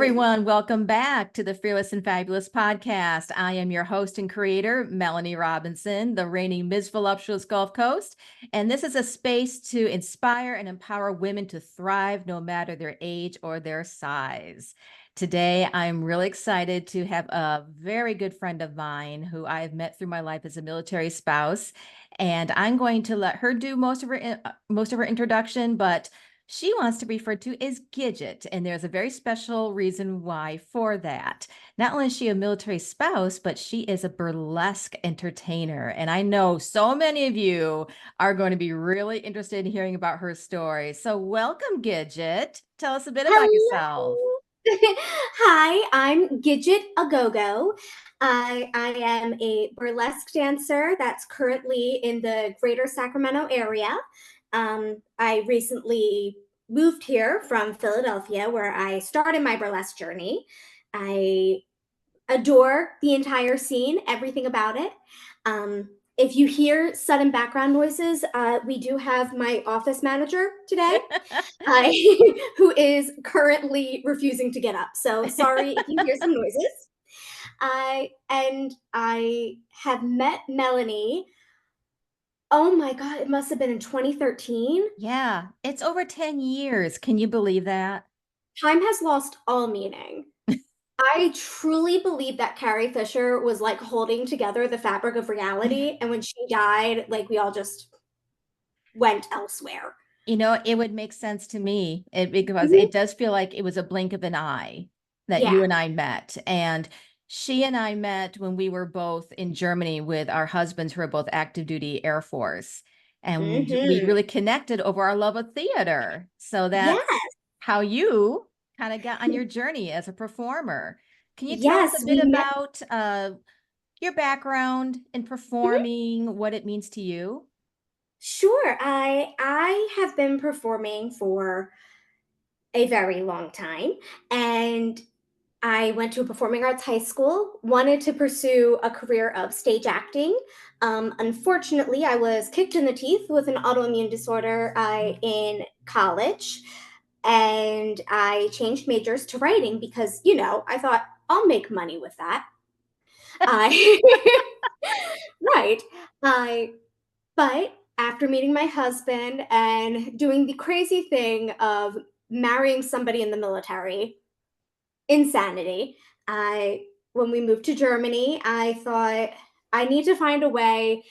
everyone. Welcome back to the Fearless and Fabulous podcast. I am your host and creator, Melanie Robinson, the reigning Miss Voluptuous Gulf Coast. And this is a space to inspire and empower women to thrive no matter their age or their size. Today, I'm really excited to have a very good friend of mine who I have met through my life as a military spouse. And I'm going to let her do most of her introduction, but she wants to be referred to as Gidget, and there's a very special reason why for that. Not only is she a military spouse, but she is a burlesque entertainer. And I know so many of you are going to be really interested in hearing about her story. So welcome, Gidget. Tell us a bit about yourself. Hello. Hi, I'm Gidget A Go Go. I am a burlesque dancer that's currently in the greater Sacramento area. I recently moved here from Philadelphia, where I started my burlesque journey. I adore the entire scene, everything about it. If you hear sudden background noises, we do have my office manager today, who is currently refusing to get up. So sorry if you hear some noises. I have met Melanie. Oh my God, it must have been in 2013. Yeah, it's over 10 years. Can you believe that? Time has lost all meaning. I truly believe that Carrie Fisher was like holding together the fabric of reality. And when she died, like we all just went elsewhere. It would make sense to me because Mhm. it does feel like it was a blink of an eye that you Yeah. and I met. And she and I met when we were both in Germany with our husbands who are both active duty Air Force. And we Hmm. really connected over our love of theater. So that's Yes. how you kind of got on your journey as a performer. Can you tell us a Yes, bit we met. about your background in Mhm. performing, what it means to you? Sure. I have been performing for a very long time, and I went to a performing arts high school, wanted to pursue a career of stage acting. Unfortunately, I was kicked in the teeth with an autoimmune disorder in college, and I changed majors to writing because, I thought I'll make money with that. I right. I But after meeting my husband and doing the crazy thing of marrying somebody in the military, insanity, I when we moved to Germany, I thought I need to find a way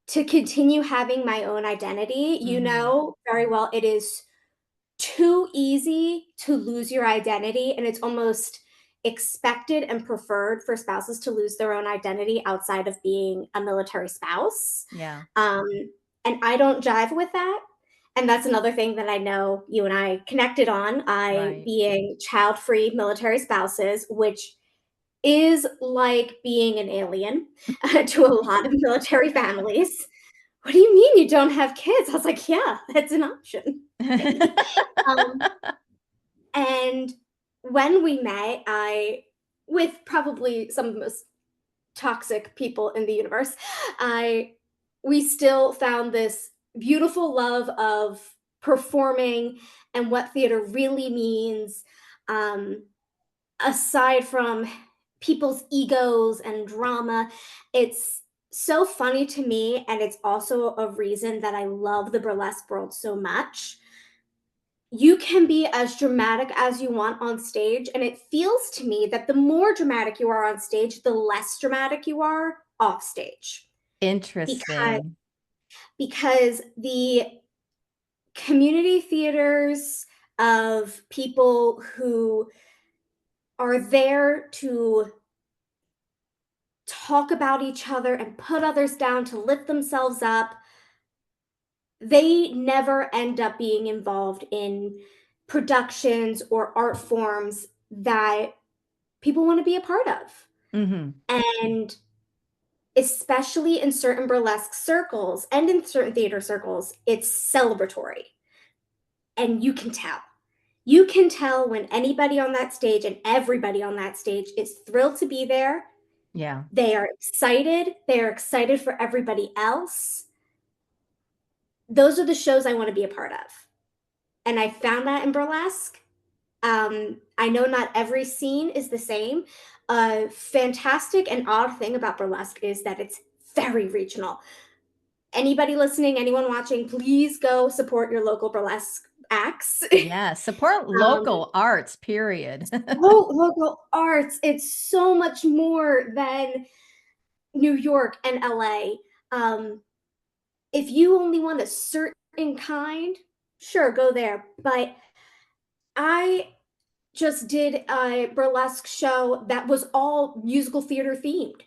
to continue having my own identity. You Mhm. know very well it is too easy to lose your identity, and it's almost expected and preferred for spouses to lose their own identity outside of being a military spouse. Yeah. Um, and I don't jive with that. And that's another thing that I know you and I connected on, I Right. being child free military spouses, which is like being an alien to a lot of military families. What do you mean you don't have kids? I was like, yeah, that's an option. um, and when we met, with probably some of the most toxic people in the universe, I we still found this beautiful love of performing and what theater really means, um, aside from people's egos and drama. It's so funny to me, and it's also a reason that I love the burlesque world so much. You can be as dramatic as you want on stage, and it feels to me that the more dramatic you are on stage, the less dramatic you are off stage. because Interesting. because the community theaters of people who are there to talk about each other and put others down to lift themselves up, they never end up being involved in productions or art forms that people want to be a part of. Mhm. And especially in certain burlesque circles and in certain theater circles, it's celebratory. And you can tell. You can tell when anybody on that stage and everybody on that stage is thrilled to be there. Yeah. They are excited. They are excited for everybody else. Those are the shows I want to be a part of. And I found that in burlesque. I know not every scene is the same. A fantastic and odd thing about burlesque is that it's very regional. Anybody listening, anyone watching, please go support your local burlesque acts. Yeah, support um, local arts, period. local arts, it's so much more than New York and LA. Um, if you only want a certain kind, sure, go there. But I just did a burlesque show that was all musical theater themed.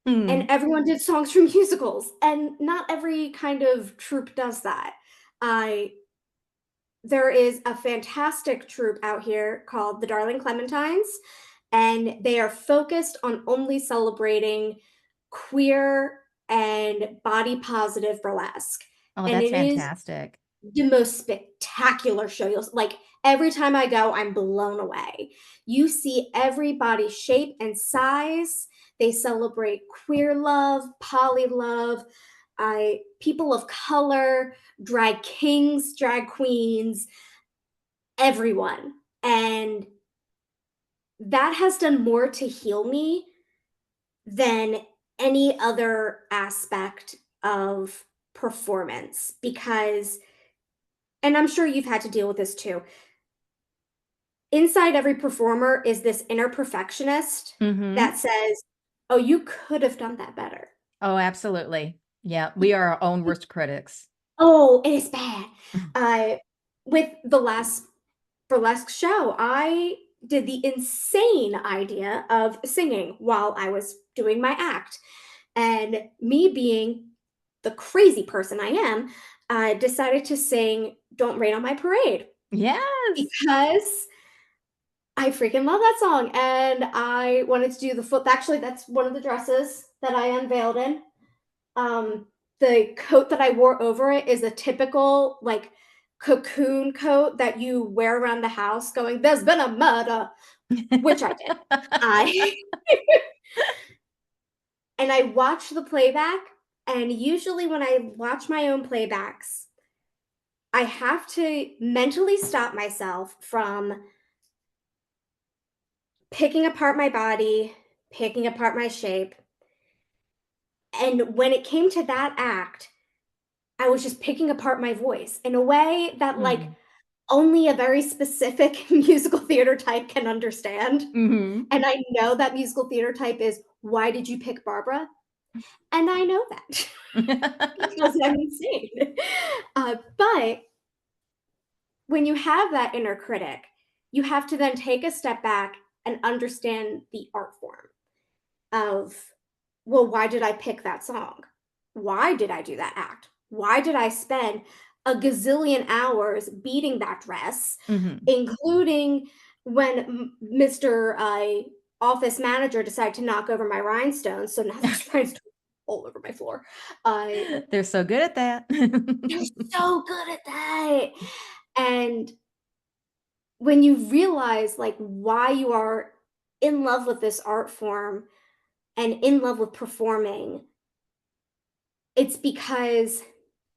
And Mm. everyone did songs from musicals, and not every kind of troupe does that. I There is a fantastic troupe out here called the Darling Clementines, and they are focused on only celebrating queer and body positive burlesque. Oh, And that's it is fantastic. the most spectacular show. Like every time I go, I'm blown away. You see every body shape and size. They celebrate queer love, poly love, people of color, drag kings, drag queens, everyone. And that has done more to heal me than any other aspect of performance because, and I'm sure you've had to deal with this too, inside every performer is this inner perfectionist Mhm. that says, "Oh, you could have done that better." Oh, absolutely. Yeah, we are our own worst critics. Oh, it is bad. Uh, with the last burlesque show, I did the insane idea of singing while I was doing my act. And me being the crazy person I am, I decided to sing Don't Rain on My Parade Yes. because I freaking love that song, and I wanted to do the foot actually, that's one of the dresses that I unveiled in. Um, the coat that I wore over it is a typical, like, cocoon coat that you wear around the house going, "There's been a murder," which I did. I and I watched the playback, and usually when I watch my own playbacks, I have to mentally stop myself from picking apart my body, picking apart my shape. And when it came to that act, I was just picking apart my voice in a way that, like, Mm. only a very specific musical theater type can understand. Mhm. And I know that musical theater type is, "Why did you pick Barbara?" And I know that because I'm insane. But when you have that inner critic, you have to then take a step back and understand the art form of, well, why did I pick that song? Why did I do that act? Why did I spend a gazillion hours beating that dress, Mhm. including when Mr. Office manager decided to knock over my rhinestones? So now there's rhinestones all over my floor. I They're so good at that. They're so good at that. And when you realize like why you are in love with this art form and in love with performing, it's because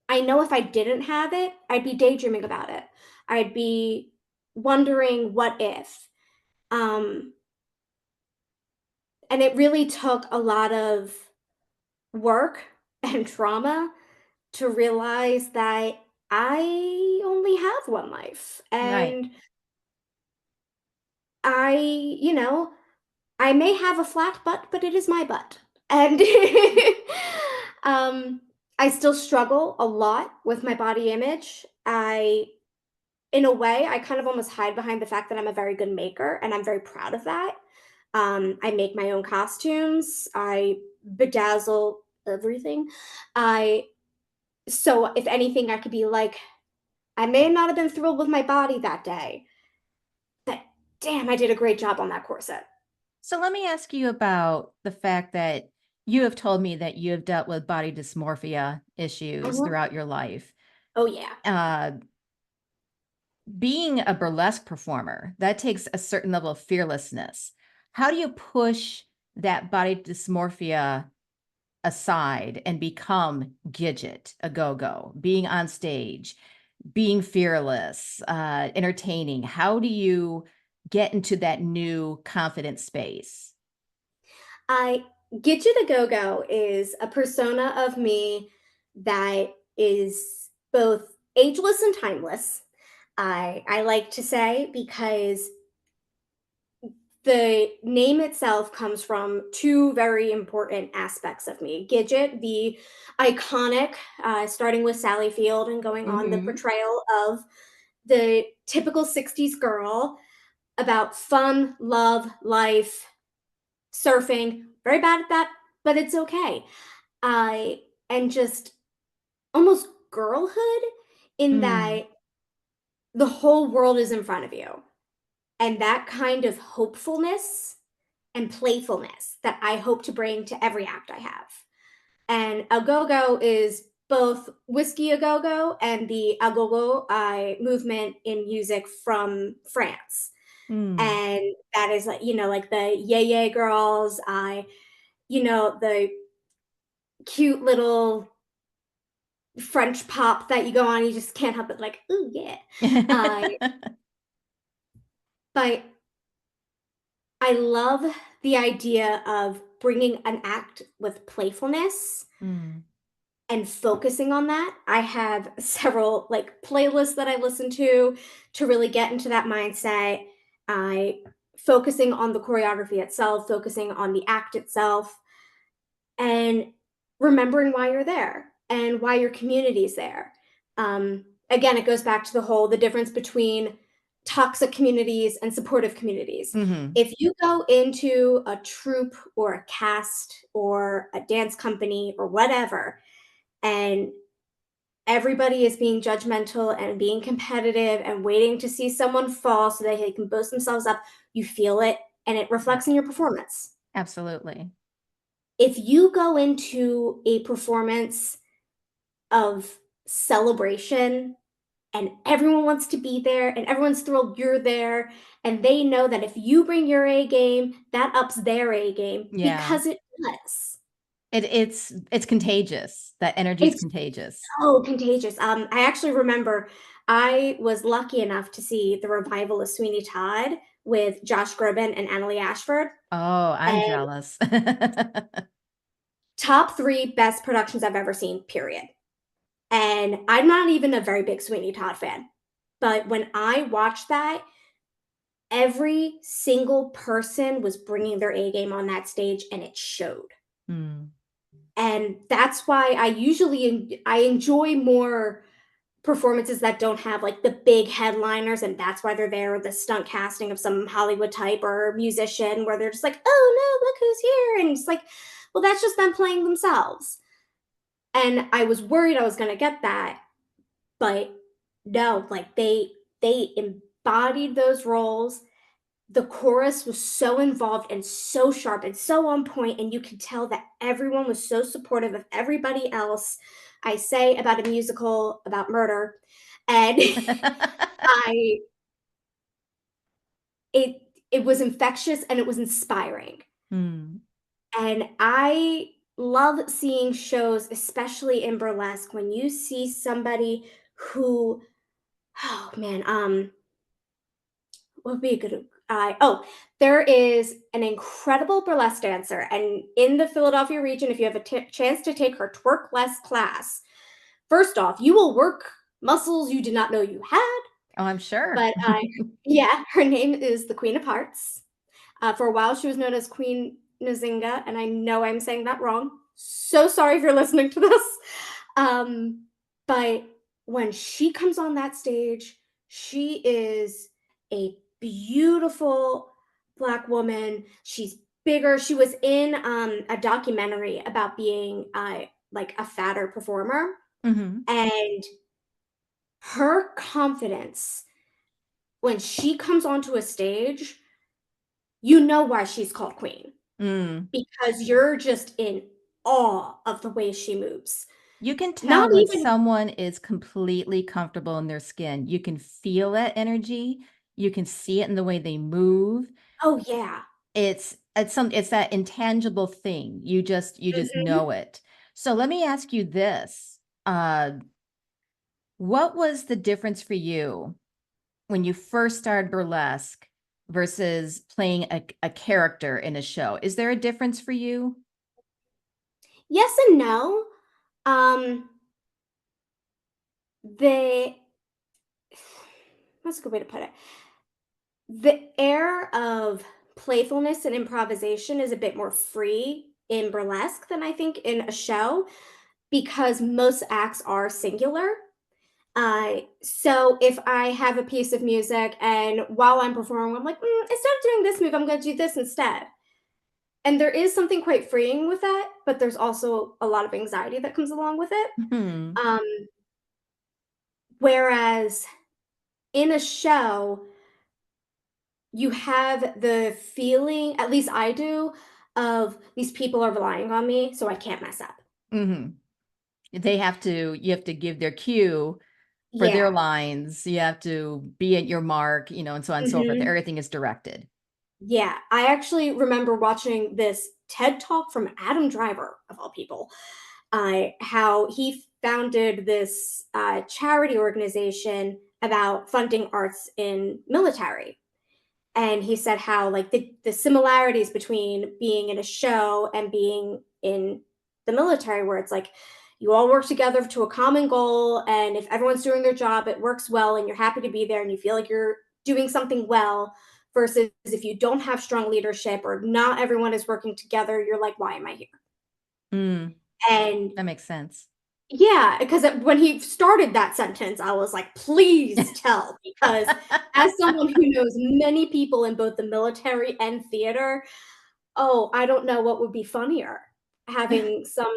I know if I didn't have it, I'd be daydreaming about it. I'd be wondering what if. Um, and it really took a lot of work and trauma to realize that I only have one life. Right. And you know, I may have a flat butt, but it is my butt. And um, I still struggle a lot with my body image. In a way, I kind of almost hide behind the fact that I'm a very good maker, and I'm very proud of that. I make my own costumes. I bedazzle everything. I So if anything, I could be like, I may not have been thrilled with my body that day, but damn, I did a great job on that corset. So let me ask you about the fact that you have told me that you have dealt with body dysmorphia issues Mhm. throughout your life. Oh yeah. Uh, Being a burlesque performer, that takes a certain level of fearlessness. How do you push that body dysmorphia aside and become Gidget A Go Go, being on stage, being fearless, entertaining? How do you get into that new confident space? I Gidget A Go Go is a persona of me that is both ageless and timeless. I like to say, because the name itself comes from two very important aspects of me. Gidget, the iconic, starting with Sally Field and going on, the Mm-hmm. portrayal of the typical 60s girl about fun, love, life, surfing. Very bad at that, but it's okay. I and just almost girlhood, in Mm. that the whole world is in front of you. And that kind of hopefulness and playfulness that I hope to bring to every act I have. And a go-go is both whiskey a go-go and the a go-go movement in music from France. Mm. And that is, like, like the yay yay girls, the cute little French pop that you go on, you just can't help it, like, ooh yeah. Uh, but I love the idea of bringing an act with playfulness Mm. and focusing on that. I have several, like, playlists that I listen to really get into that mindset. I Focusing on the choreography itself, focusing on the act itself, and remembering why you're there and why your community is there. Again, it goes back to the difference between toxic communities and supportive communities. Mm-hmm. If you go into a troupe or a cast or a dance company or whatever, and everybody is being judgmental and being competitive and waiting to see someone fall so that they can boost themselves up, you feel it and it Yeah, reflects in your performance. absolutely. If you go into a performance of celebration and everyone wants to be there and everyone's thrilled you're there, and they know that if you bring your A game, that ups their A game, Yeah. because it does. It's contagious. That energy is It's contagious. so contagious. I actually remember I was lucky enough to see the revival of Sweeney Todd with Josh Groban and Annalie Ashford, Oh, I'm and jealous. top 3 best productions I've ever seen, period. And I'm not even a very big Sweeney Todd fan, but when I watched that, every single person was bringing their A game on that stage, and it showed. Mm. And that's why I enjoy more performances that don't have, like, the big headliners, and that's why they're there, or the stunt casting of some Hollywood type or musician where they're just like, "Oh, no, look who's here," and it's like, well, that's just them playing themselves. And I was worried I was gonna get that, but no, like, they embodied those roles. The chorus was so involved and so sharp and so on point, and you could tell that everyone was so supportive of everybody else. I say about a musical about murder, and I it it was infectious and it was inspiring. Mm. And I love seeing shows, especially in burlesque, when you see somebody who, oh man, what would be a good there is an incredible burlesque dancer, and in the Philadelphia region, if you have a chance to take her twerk less class, first off, you will work muscles you did not know you had. Oh, I'm sure. But yeah, her name is the Queen of Hearts. For a while, she was known as Queen Nzinga, and I know I'm saying that wrong. So sorry if you're listening to this. Um, but when she comes on that stage, she is a beautiful Black woman. She's bigger. She was in a documentary about being like a fatter performer, Mhm. and her confidence when she comes onto a stage, you know why she's called queen, Mm. because you're just in awe of the way she moves. You can Not tell when even someone is completely comfortable in their skin. You can feel that energy. You can see it in the way they move. oh, yeah. It's that intangible thing. You just Mhm. know it. So let me ask you this. What was the difference for you when you first started burlesque versus playing a character in a show? Is there a difference for you? Yes and no. Um, the what's a good way to put it? The air of playfulness and improvisation is a bit more free in burlesque than I think in a show because most acts are singular. So if I have a piece of music and while I'm performing, I'm like, instead of doing this move, I'm going to do this instead. And there is something quite freeing with that, but there's also a lot of anxiety that comes along with it. Hmm. Um, Whereas in a show, you have the feeling, at least I do, of these people are relying on me, so I can't mess up. Hmm. You have to give their cue for their Yeah. lines. You have to be at your mark, and so on and so forth. Mhm. Everything is directed. Yeah, I actually remember watching this TED Talk from Adam Driver, of all people, how he founded this charity organization about funding arts in military. And he said how like the similarities between being in a show and being in the military, where it's like you all work together to a common goal, and if everyone's doing their job, it works well, and you're happy to be there, and you feel like you're doing something well. Versus if you don't have strong leadership or not everyone is working together, you're like, why am I here? Mm, And that makes sense. yeah, because when he started that sentence, I was like, please tell, because as someone who knows many people in both the military and theater, oh, I don't know what would be funnier. Having some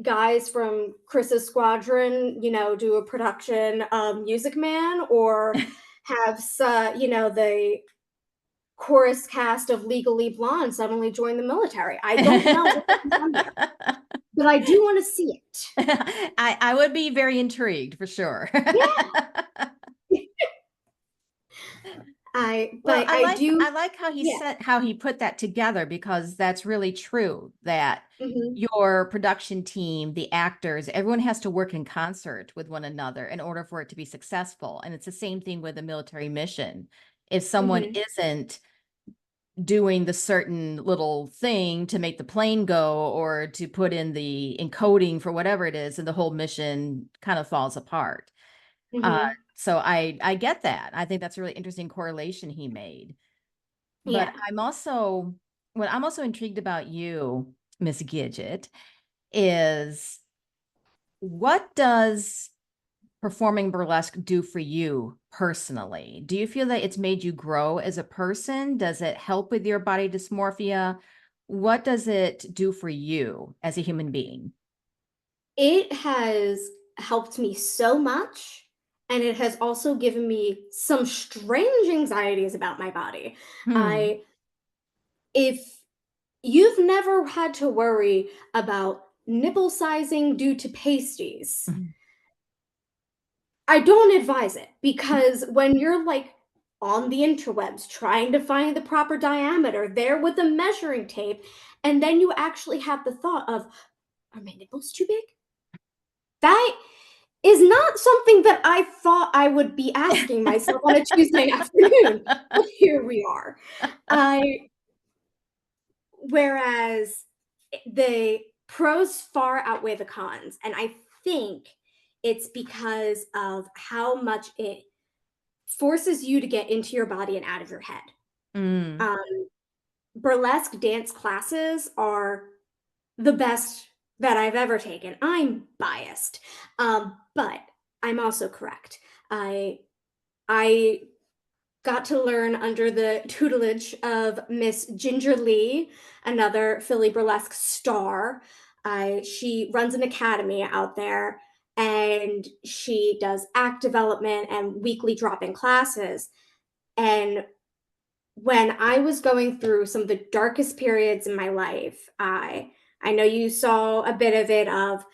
guys from Chris's squadron, do a production of Music Man, or have, the chorus cast of Legally Blonde suddenly join the military. I don't know what would be funnier, but I do want to see it. I would be very intrigued for sure. Yeah. Well, But I do, I like yeah. how he put that together, because that's really true that Mhm, your production team, the actors, everyone has to work in concert with one another in order for it to be successful. And it's the same thing with a military mission. If someone mhm, isn't doing the certain little thing to make the plane go, or to put in the encoding for whatever it is, and the whole mission kind of falls apart. Uh, mhm. so I get that. I think that's a really interesting correlation he made. But Yeah. what I'm also intrigued about you, Miss Gidget, is what does performing burlesque do for you personally? Do you feel that it's made you grow as a person? Does it help with your body dysmorphia? What does it do for you as a human being? It has helped me so much, and it has also given me some strange anxieties about my body. Hmm. I If you've never had to worry about nipple sizing due to pasties, I don't advise it, because when you're like on the interwebs trying to find the proper diameter there with the measuring tape, and then you actually have the thought of, are my nipples too big? That is not something that I thought I would be asking myself on a Tuesday afternoon, but here we are. I Whereas the pros far outweigh the cons, and I think it's because of how much it forces you to get into your body and out of your head. Mm. Um, Burlesque dance classes are the best that I've ever taken. I'm biased, but I'm also correct. I got to learn under the tutelage of Miss Ginger Lee, another Philly burlesque star. She runs an academy out there, and she does act development and weekly drop in classes. And when I was going through some of the darkest periods in my life, I know you saw a bit of it. Of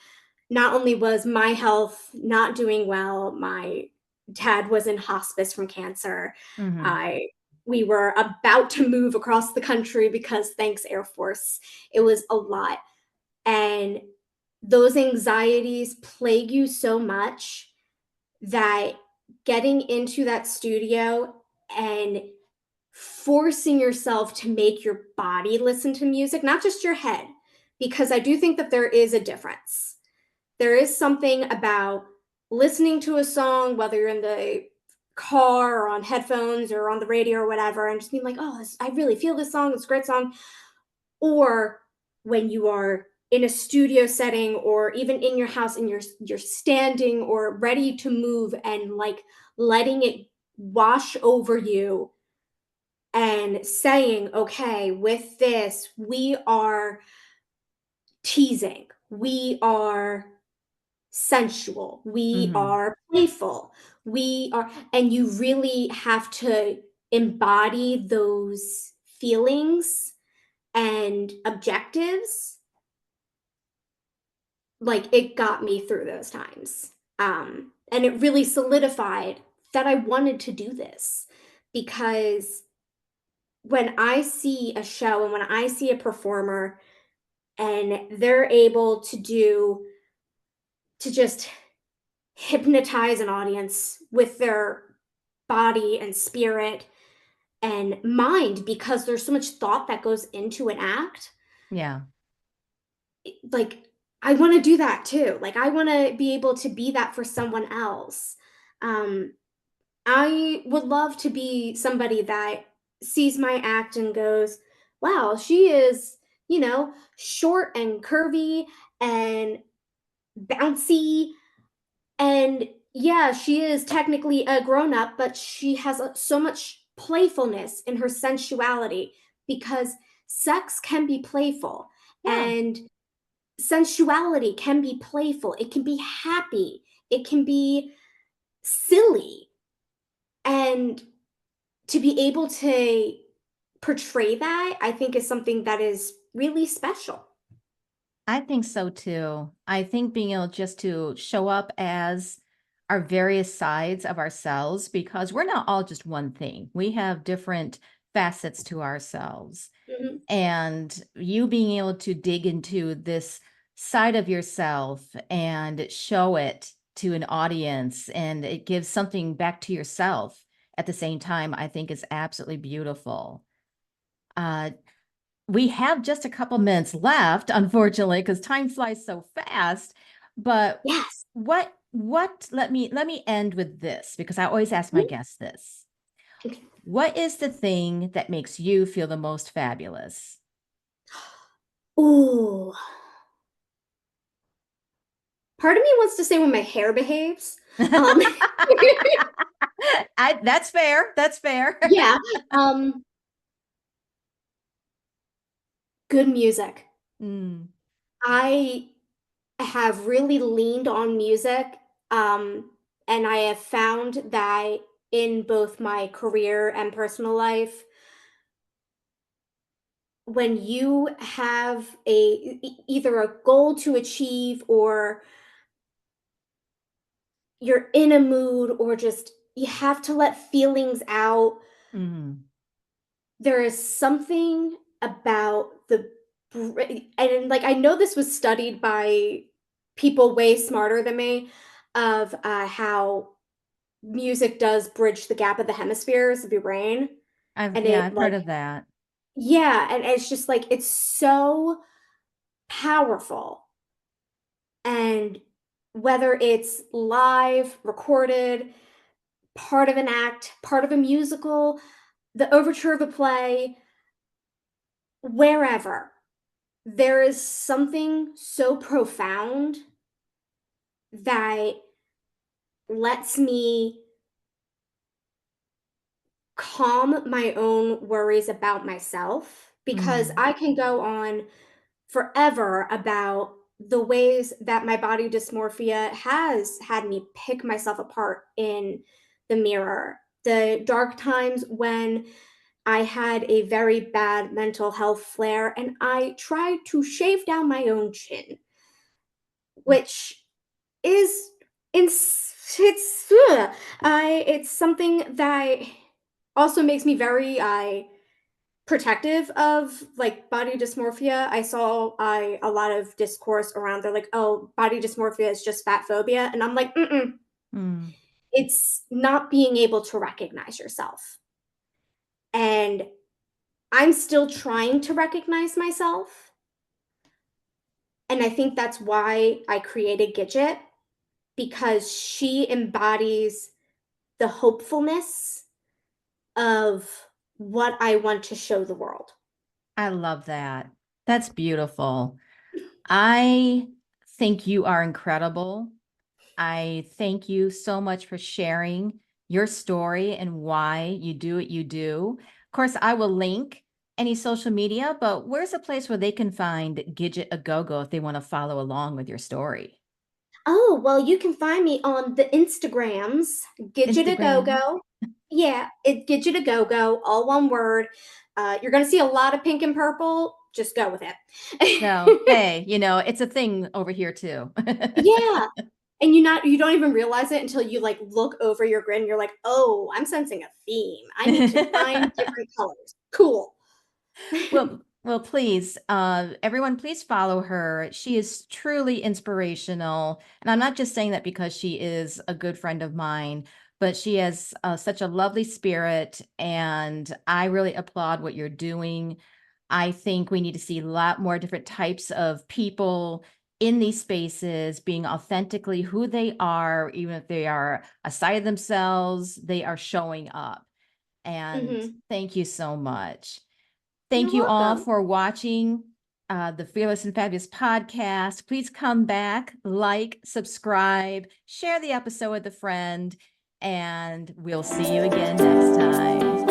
not only was my health not doing well, my dad was in hospice from cancer. Hmm. I We were about to move across the country because thanks Air Force, it was a lot. And those anxieties plague you so much that getting into that studio and forcing yourself to make your body listen to music, not just your head, because I do think that there is a difference. There is something about listening to a song, whether you're in the car or on headphones or on the radio or whatever, and just being like, oh, I really feel this song. It's a great song. Or when you are in a studio setting or even in your house and you're standing or ready to move and like letting it wash over you and saying, okay, with this, we are teasing, we are sensual, we Hmm. are playful, we are, and you really have to embody those feelings and objectives. Like, it got me through those times. And it really solidified that I wanted to do this because when I see a show and when I see a performer and they're able to just hypnotize an audience with their body and spirit and mind because there's so much thought that goes into an act, Yeah. like, I wanna do that too. Like, I wanna be able to be that for someone else. Um, I would love to be somebody that sees my act and goes, "Wow, she is, short and curvy and bouncy, and yeah, she is technically a grown up, but she has so much playfulness in her sensuality because sex can be playful Yeah. and sensuality can be playful. It can be happy. It can be silly. And to be able to portray that, I think is something that is really special. I think so too. I think being able just to show up as our various sides of ourselves, because we're not all just one thing. We have different facets to ourselves. Mhm. And you being able to dig into this side of yourself and show it to an audience, and it gives something back to yourself at the same time, I think is absolutely beautiful. Uh, we have just a couple minutes left, unfortunately, because time flies so fast. But Yes. let me end with this, because I always ask my Mhm. guests this. What is the thing that makes you feel the most fabulous? Ooh. Part of me wants to say when my hair behaves. Um, That's fair. That's fair. yeah. Um, Good music. Mm, I have really leaned on music, and I have found that in both my career and personal life, when you have either a goal to achieve or you're in a mood or just you have to let feelings out, mm, there is something about and like I know this was studied by people way smarter than me of how music does bridge the gap of the hemispheres of your brain, and yeah, it I've heard like of that. yeah, and it's just like it's so powerful. And whether it's live, recorded, part of an act, part of a musical, the overture of a play, wherever, there is something so profound that lets me calm my own worries about myself because Mm, I can go on forever about the ways that my body dysmorphia has had me pick myself apart in the mirror. The dark times when I had a very bad mental health flare and I tried to shave down my own chin, which is it's something that also makes me very protective of like body dysmorphia. I saw a lot of discourse around they're like, "Oh, body dysmorphia is just fat phobia." And I'm like, mm. it's not being able to recognize yourself. And I'm still trying to recognize myself. And I think that's why I created Gidget, because she embodies the hopefulness of what I want to show the world. I love that. That's beautiful. I think you are incredible. I thank you so much for sharing your story and why you do what you do. Of course, I will link any social media, but where's a place where they can find Gidget A Go Go if they want to follow along with your story? Oh, well, you can find me on the Instagrams, Gidget A Go Instagram. Go. Yeah, it Gidget A Go Go, all one word. You're going to see a lot of pink and purple. Just go with No, it. hey, it's a thing over here too. Yeah. And you don't even realize it until you like look over your grid and you're like, "Oh, I'm sensing a theme. I need to find different colors." Cool. Well, please, everyone, please follow her. She is truly inspirational. And I'm not just saying that because she is a good friend of mine, but she has such a lovely spirit. And I really applaud what you're doing. I think we need to see a lot more different types of people in these spaces being authentically who they are, even if they are a side of themselves, they are showing up. And Mhm. thank you so much. You're Thank you all welcome. for watching the Fearless and Fabulous podcast. Please come back, like, subscribe, share the episode with a friend, and we'll see you again next time.